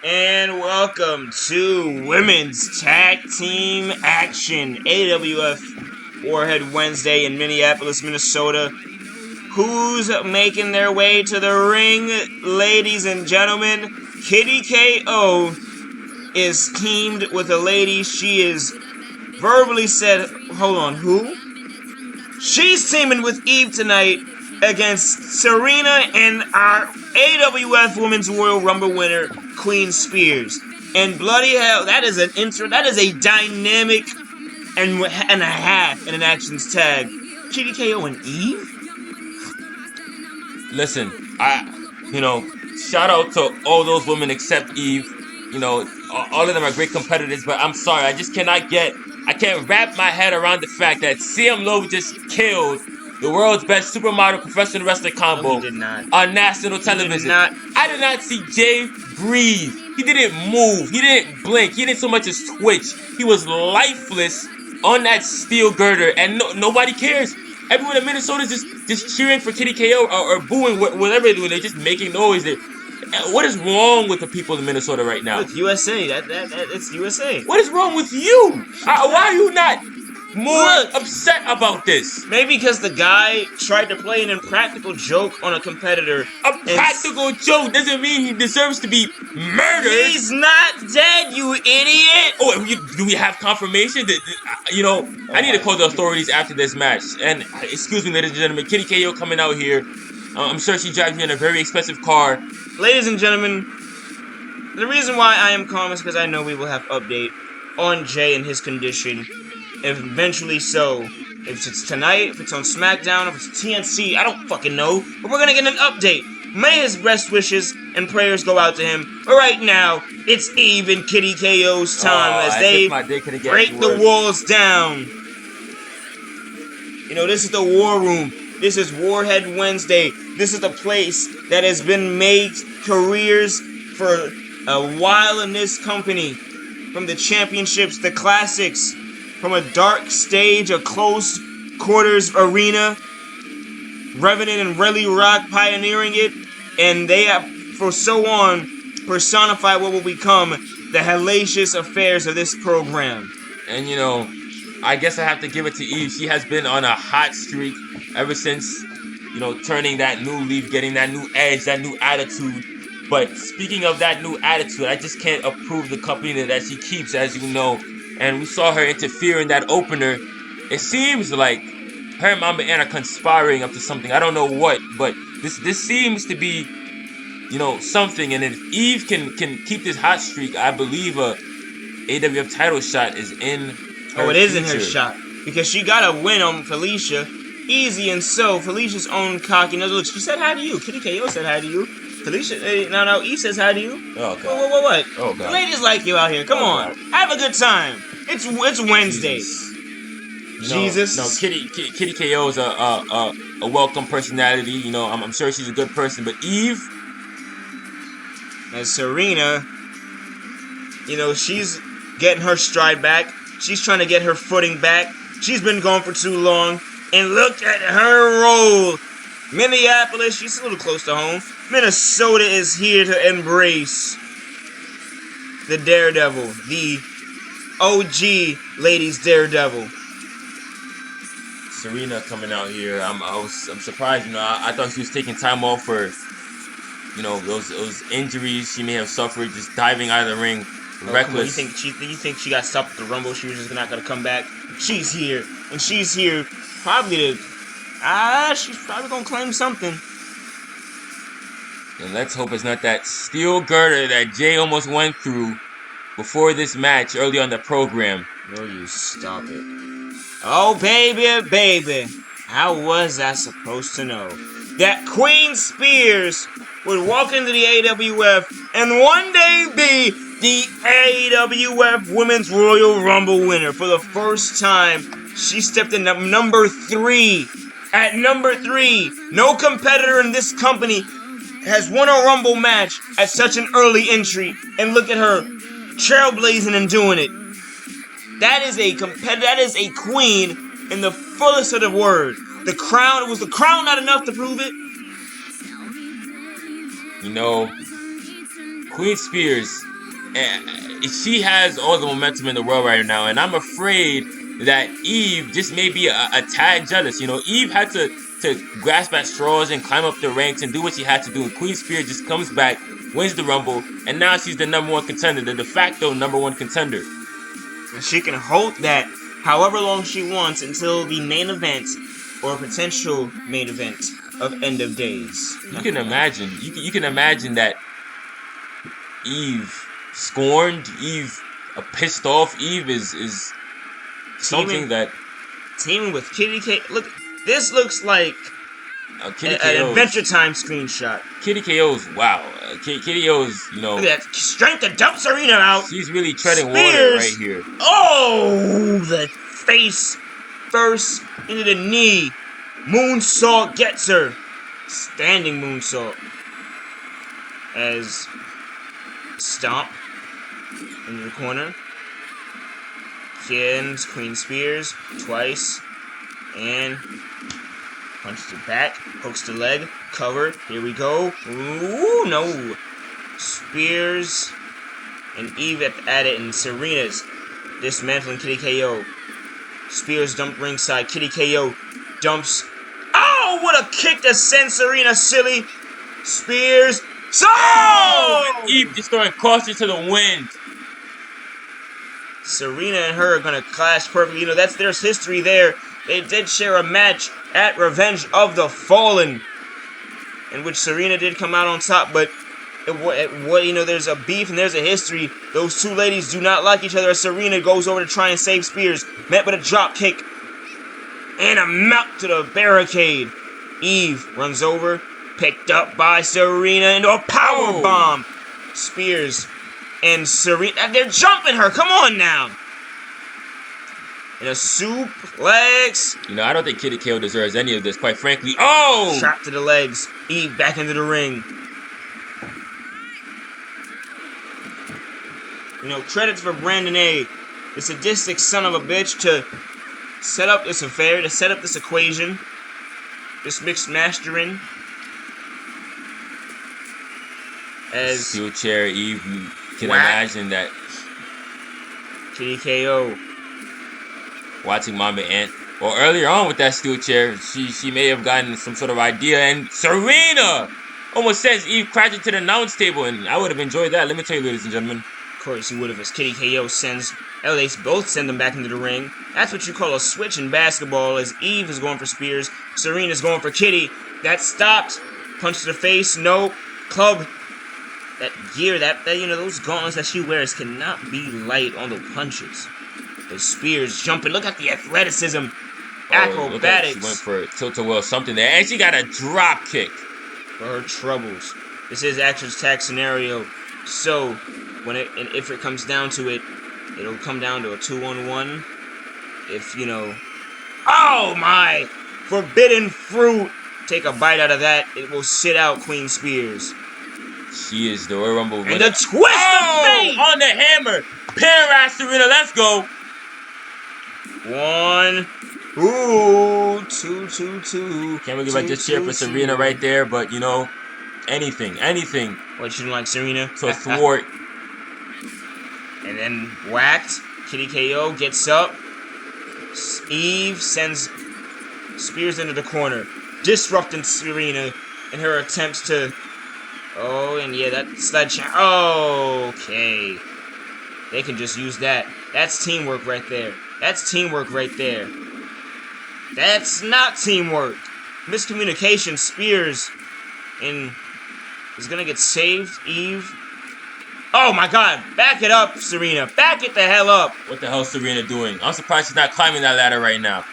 And welcome to Women's Tag Team Action, AWF Warhead Wednesday in Minneapolis, Minnesota. Who's making their way to the ring, ladies and gentlemen? Kitty KO is teamed with a lady. She is verbally said, hold on, who? She's teaming with Eve tonight against Serena and our AWF Women's Royal Rumble winner, Queen Spears. And bloody hell, that is a dynamic and a half in an actions tag. Kitty KO and Eve? Listen, shout out to all those women except Eve. All of them are great competitors, but I'm sorry, I can't wrap my head around the fact that CM Lowe just killed the world's best supermodel professional wrestler combo on national television. I did not see Jay breathe. He didn't move. He didn't blink. He didn't so much as twitch. He was lifeless on that steel girder, and nobody cares. Everyone in Minnesota is just cheering for Kitty KO or booing whatever they're doing. They're just making noise. What is wrong with the people in Minnesota right now? Look, USA. It's USA. What is wrong with you? Why are you not more upset about this? Maybe because the guy tried to play an impractical joke on a competitor. A practical joke doesn't mean he deserves to be murdered. He's not dead, you idiot! Oh, do we have confirmation? I need to call the authorities after this match. And excuse me, ladies and gentlemen, Kitty KO coming out here. I'm sure she drives me in a very expensive car. Ladies and gentlemen, the reason why I am calm is because I know we will have update on Jay and his condition. Eventually so. If it's tonight, if it's on SmackDown, if it's TNC, I don't fucking know. But we're gonna get an update. May his best wishes and prayers go out to him. But right now, it's Eve and Kitty KO's time as they break the walls down. This is the War Room. This is Warhead Wednesday. This is the place that has been made careers for a while in this company. From the championships, the classics, from a dark stage, a close quarters arena, Revenant and Riiiight pioneering it, and they have, for so on, personified what will become the hellacious affairs of this program. And I guess I have to give it to Eve. She has been on a hot streak ever since, turning that new leaf, getting that new edge, that new attitude. But speaking of that new attitude, I just can't approve the company that she keeps, as you know. And we saw her interfere in that opener. It seems like her and Mama Ann are conspiring up to something. I don't know what, but this seems to be, something. And if Eve can keep this hot streak, I believe a AWF title shot is in her it is future. In her shot. Because she got a win on Felicia. Easy and so. Felicia's own cocky nose. Look, she said hi to you. Kitty KO said hi to you. Felicia, no, Eve says hi to you. Oh, God. What? Oh, God. The ladies like you out here. Come on. God. Have a good time. It's Wednesday. Jesus. No, Kitty KO is a welcome personality. I'm sure she's a good person. But Eve, as Serena, she's getting her stride back. She's trying to get her footing back. She's been gone for too long. And look at her roll. Minneapolis, she's a little close to home. Minnesota is here to embrace the Daredevil, the OG ladies Daredevil. Serena coming out here. I'm surprised. I thought she was taking time off for, those injuries she may have suffered, just diving out of the ring, reckless. You think she got stopped at the Rumble? She was just not gonna come back. She's here, and she's here probably to. She's probably gonna claim something. And let's hope it's not that steel girder that Jay almost went through before this match early on the program. Will you stop it? Oh, baby. How was I supposed to know that Queen Spears would walk into the AWF and one day be the AWF Women's Royal Rumble winner? For the first time, she stepped in at number 3. At number 3, no competitor in this company has won a Rumble match at such an early entry. And look at her trailblazing and doing it. That is a queen in the fullest of the word. Was the crown not enough to prove it? Queen Spears, she has all the momentum in the world right now, and I'm afraid that Eve just may be a tad jealous. You know, Eve had to grasp at straws and climb up the ranks and do what she had to do, and Queen Spears just comes back, wins the Rumble, and now she's the #1 contender, the de facto #1 contender. And she can hold that however long she wants until the main event or potential main event of End of Days. You can imagine. You can imagine that Eve scorned, Eve pissed off. Eve is something that teaming with Kitty K. Look, this looks like Kitty an KO's Adventure Time screenshot. Kitty KO's wow. Kitty KO's, you know, Look at that strength to dump Serena out. she's really treading Spears. water right here. Oh, the face first into the knee. Moonsault gets her. Standing moonsault. As stomp into the corner. Again, Queen Spears twice. And punches it back. Hooks the leg. Cover. Here we go. Ooh, no. Spears and Eve at it, and Serena's dismantling Kitty KO. Spears dumped ringside. Kitty KO dumps. Oh, what a kick to send Serena silly. Spears. So! Oh, Eve just throwing caution to the wind. Serena and her are gonna clash perfectly. You know, there's history there. They did share a match at Revenge of the Fallen, in which Serena did come out on top, but you know, there's a beef and there's a history. Those two ladies do not like each other as Serena goes over to try and save Spears, met with a drop kick and a mount to the barricade. Eve runs over, picked up by Serena into a power bomb. Spears and Serena, they're jumping her. Come on now. And a suplex. You know, I don't think Kitty KO deserves any of this, quite frankly. Oh! Shot to the legs. Eve back into the ring. You know, credits for Brandon A., the sadistic son of a bitch, to set up this affair, to set up this equation, this mixed mastering. As steel chair, Eve, you can whack. imagine that. Kitty KO. Watching Mama Ant, or earlier on with that steel chair, she may have gotten some sort of idea, and Serena almost sends Eve crashing to the announce table, and I would have enjoyed that. Let me tell you, ladies and gentlemen. Of course you would have, as Kitty KO sends, they both send them back into the ring. That's what you call a switch in basketball, as Eve is going for Spears, Serena's going for Kitty. That stopped. Punch to the face, no. Club. That gear, that you know, those gauntlets that she wears cannot be light on the punches. The Spears jumping. Look at the athleticism. Acrobatics. She went for tilt-a-whirl something there. And she got a drop kick. For her troubles. This is action tag scenario. So, if it comes down to it, it'll come down to a 2-on-1. If, you know... Oh, my! Forbidden fruit! Take a bite out of that. It will sit out Queen Spears. She is the Royal Rumble winner. And the twist of fate! On the hammer! Paralyzed Serena, let's go! 1, 2, 2. Can't believe I just cheered for Serena right there, but you know, anything. What, you don't like Serena? To thwart. And then whacked. Kitty KO gets up. Eve sends Spears into the corner, disrupting Serena in her attempts to... Oh, and yeah, that sledgehammer. Okay. They can just use that. That's teamwork right there. That's teamwork right there. That's not teamwork. Miscommunication. Spears is gonna get saved. Eve. Oh my God! Back it up, Serena. Back it the hell up. What the hell is Serena doing? I'm surprised she's not climbing that ladder right now.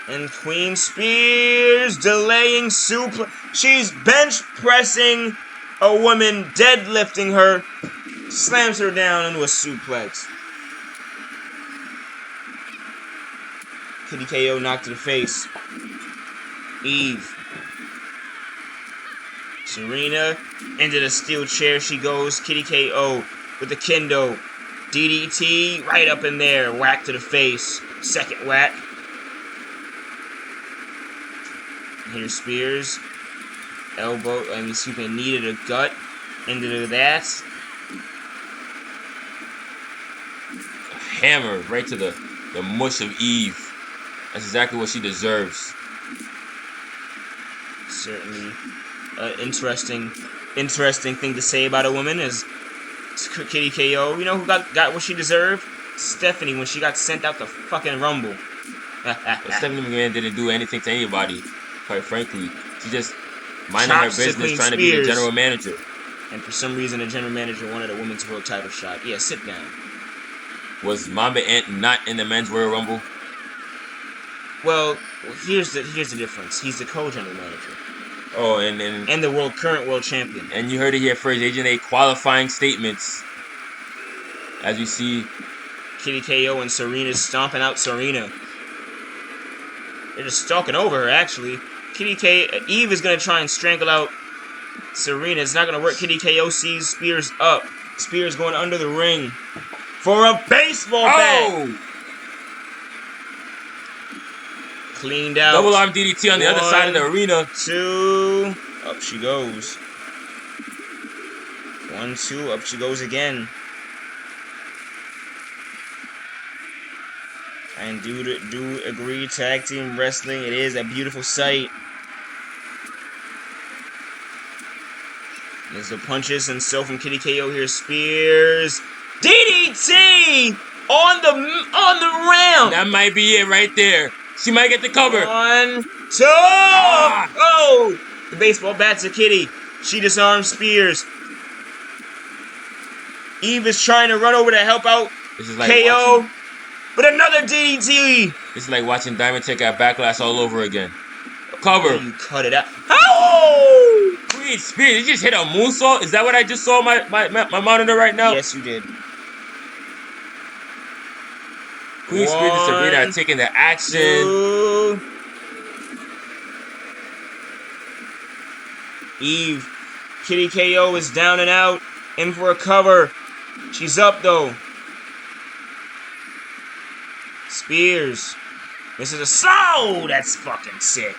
And Queen Spears delaying suplex. She's bench pressing a woman, deadlifting her, slams her down into a suplex. Kitty KO knocked to the face. Eve. Serena into the steel chair she goes. Kitty KO with the kendo. DDT right up in there. Whack to the face. Second whack. Here's Spears. Elbow, knee to the gut. Into that. Hammer right to the mush of Eve. That's exactly what she deserves. Certainly, interesting thing to say about a woman is Kitty KO. You know who got what she deserved? Stephanie when she got sent out the fucking Rumble. But Stephanie McMahon didn't do anything to anybody, quite frankly. She just minding her business, trying to be the general manager. And for some reason, the general manager wanted a women's world title shot. Yeah, sit down. Was Mamba Ant not in the men's Royal Rumble? Well, here's the difference. He's the co-general manager. Oh, and the current world champion. And you heard it here first. Agent A qualifying statements. As we see, Kitty KO and Serena stomping out Serena. They're just stalking over her, actually. Eve is going to try and strangle out Serena. It's not going to work. Kitty KO sees Spears up. Spears going under the ring for a baseball bat. Cleaned out. Double arm DDT on the other side of the arena. 2. Up she goes. 1, 2. Up she goes again. And do agree, tag team wrestling. It is a beautiful sight. There's the punches and so from Kitty KO here. Spears. DDT on the round. That might be it right there. She might get the cover. 1, 2. Oh! The baseball bat's a Kitty. She disarms Spears. Eve is trying to run over to help out This is like KO. But another DDT. This is like watching Diamond take out Backlash all over again. Cover. You cut it out. Oh! Queen Spears, you just hit a moonsault? Is that what I just saw on my monitor right now? Yes, you did. Queen Spears and Serena are taking the action. 2. Eve. Kitty KO is down and out. In for a cover. She's up, though. Spears. This is a slow. That's fucking sick.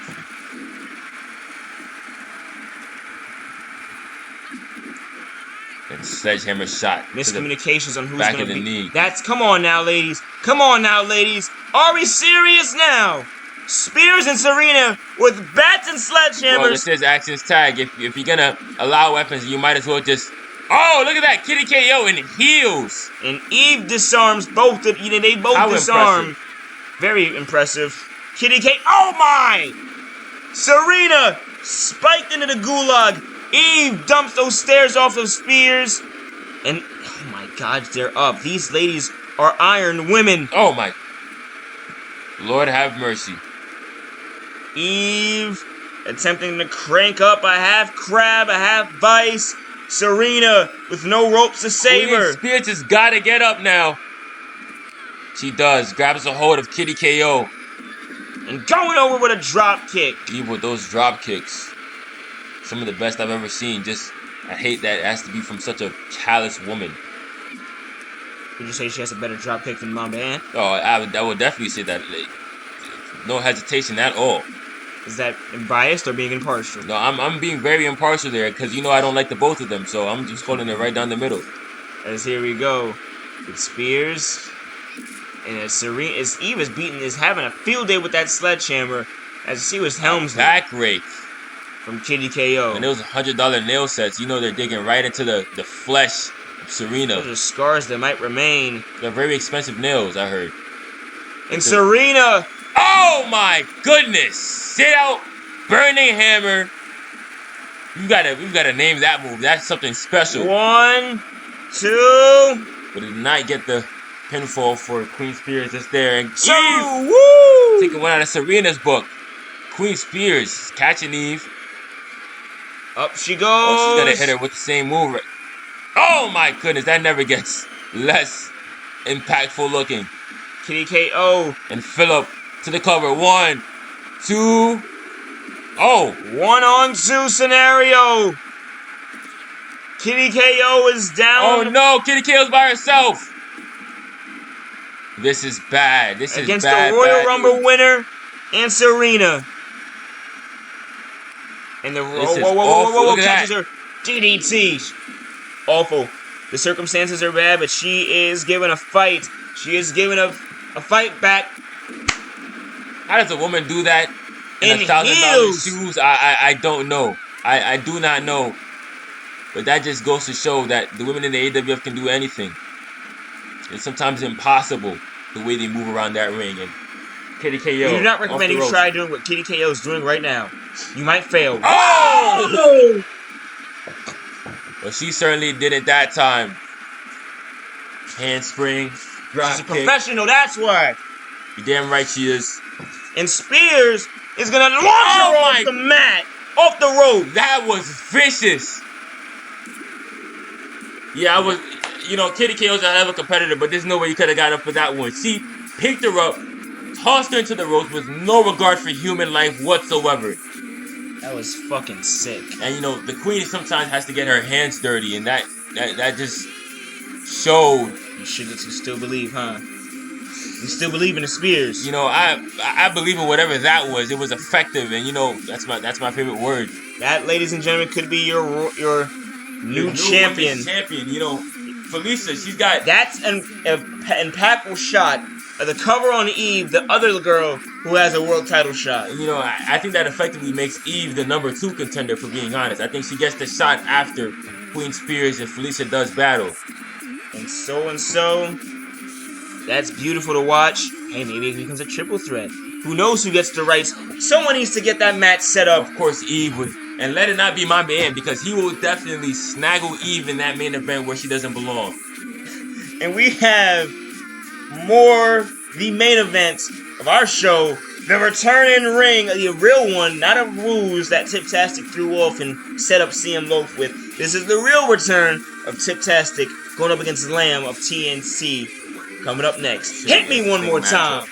And sledgehammer shot. Miscommunications on who's back going of the to knee. That's come on now, ladies. Come on now, ladies. Are we serious now? Spears and Serena with bats and sledgehammers. Well, this is actions tag. If you're gonna allow weapons, you might as well just. Oh, look at that, Kitty KO in heels. And Eve disarms both of you. They both disarm. Impressive. Very impressive. Kitty K. Oh my! Serena spiked into the gulag. Eve dumps those stairs off those Spears. And oh my God, they're up. These ladies are iron women. Oh my. Lord have mercy. Eve attempting to crank up a half crab, a half vice. Serena with no ropes to save her. Spears has got to get up now. She does. Grabs a hold of Kitty KO. And going over with a drop kick. Eve with those drop kicks. Some of the best I've ever seen. I hate that it has to be from such a callous woman. Would you say she has a better drop kick than Mamba Ant? Oh, I would definitely say that. No hesitation at all. Is that biased or being impartial? No, I'm being very impartial there because I don't like the both of them, so I'm just holding it right down the middle. As here we go with Spears and as Serena, as Eve is having a field day with that sledgehammer, as she was Helmsley. Back rake from Kitty KO. And those $100 nail sets, they're digging right into the flesh of Serena. Those are scars that might remain. They're very expensive nails, I heard. And Serena. Oh my goodness! Sit out, burning hammer. We've gotta name that move. That's something special. 1, 2. But did not get the pinfall for Queen Spears. That's there. And Eve, woo! Taking one out of Serena's book. Queen Spears catching Eve. Up she goes. Oh, she's gonna hit her with the same move. Oh my goodness, that never gets less impactful looking. Kitty KO. And Phillip to the cover. 1, 2. Oh. 1-on-2 scenario. Kitty KO is down. Oh no, Kitty KO's by herself. This is bad. This is against bad. Against the Royal Rumble winner and Serena. And the whoa, catches her DDT. awful. The circumstances are bad, but she is giving a fight. She is giving a fight back. How does a woman do that in $1,000 heels? shoes? I don't know. I do not know. But that just goes to show that the women in the AWF can do anything. It's sometimes impossible the way they move around that ring. And Kitty KO. We do not recommend you try doing what Kitty KO is doing right now. You might fail. Oh! Well, she certainly didn't that time. Handspring, drop She's a kick. professional, that's why. You're damn right she is. And Spears is going to launch her off the mat, off the rope. That was vicious. Yeah, Kitty KO's a hell of a competitor, but there's no way you could have got up for that one. She picked her up, tossed her into the ropes with no regard for human life whatsoever. That was fucking sick. And the queen sometimes has to get her hands dirty, and that just showed. You still believe, huh? You still believe in the Spears? I believe in whatever that was. It was effective, and that's my favorite word. That, ladies and gentlemen, could be your new champion. Felicia, she's got. That's an impactful shot of the cover on Eve, the other girl who has a world title shot. I think that effectively makes Eve the number 2 contender, for being honest. I think she gets the shot after Queen Spears and Felicia does battle. And so. That's beautiful to watch. Hey, maybe it becomes a triple threat. Who knows who gets the rights? Someone needs to get that match set up. Of course, Eve would. And let it not be my man, because he will definitely snaggle Eve in that main event where she doesn't belong. And we have the main event of our show. The return in ring, the real one, not a ruse that Tiptastic threw off and set up CM Loaf with. This is the real return of Tiptastic going up against Lamb of TNC. Coming up next. Hit me one more time.